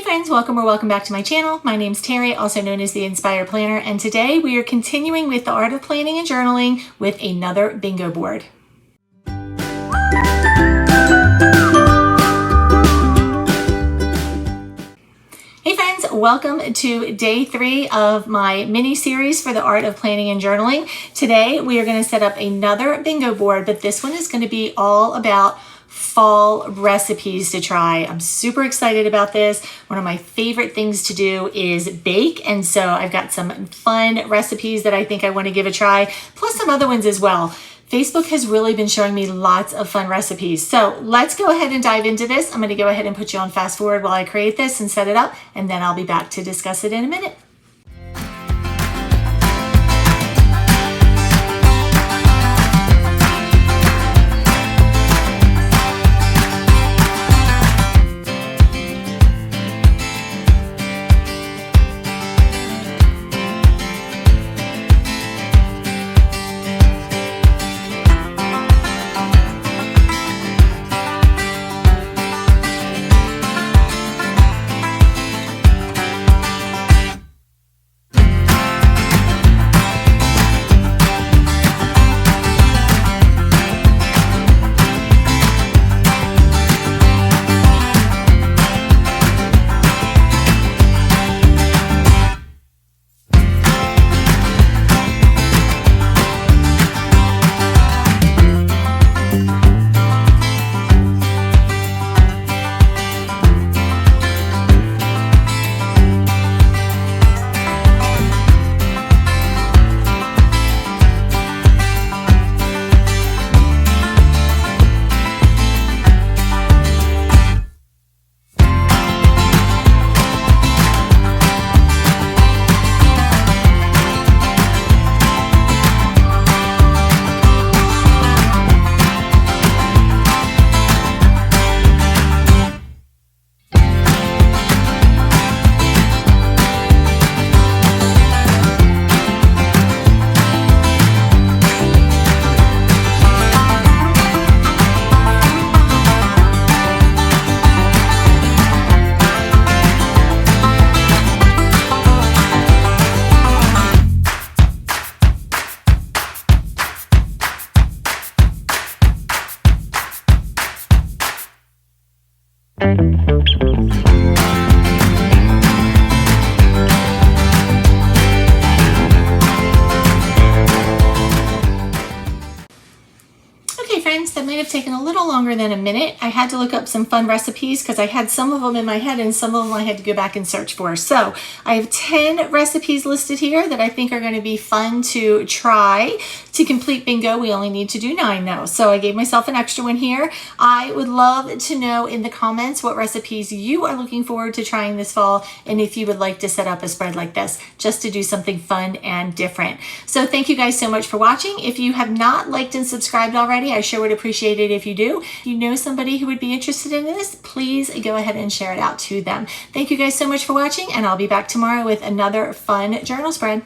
friends, welcome back to my channel. My name's Terry, also known as the Inspired Planner, and today we are continuing with the art of planning and journaling with another bingo board. Hey friends, welcome to day 3 of my mini series for the art of planning and journaling. Today we are going to set up another bingo board, but this one is going to be all about fall recipes to try. I'm super excited about this. One of my favorite things to do is bake, and so I've got some fun recipes that I think I want to give a try, plus some other ones as well. Facebook has really been showing me lots of fun recipes. So let's go ahead and dive into this. I'm going to go ahead and put you on fast forward while I create this and set it up, and then I'll be back to discuss it in a minute. That might have taken a little longer than a minute. I had to look up some fun recipes because I had some of them in my head and some of them I had to go back and search for. So I have 10 recipes listed here that I think are going to be fun to try. To complete bingo, we only need to do 9 though. So I gave myself an extra one here. I would love to know in the comments what recipes you are looking forward to trying this fall, and if you would like to set up a spread like this just to do something fun and different. So thank you guys so much for watching. If you have not liked and subscribed already, I sure would appreciate it if you do. If you know somebody who would be interested in this, please go ahead and share it out to them. Thank you guys so much for watching, and I'll be back tomorrow with another fun journal spread.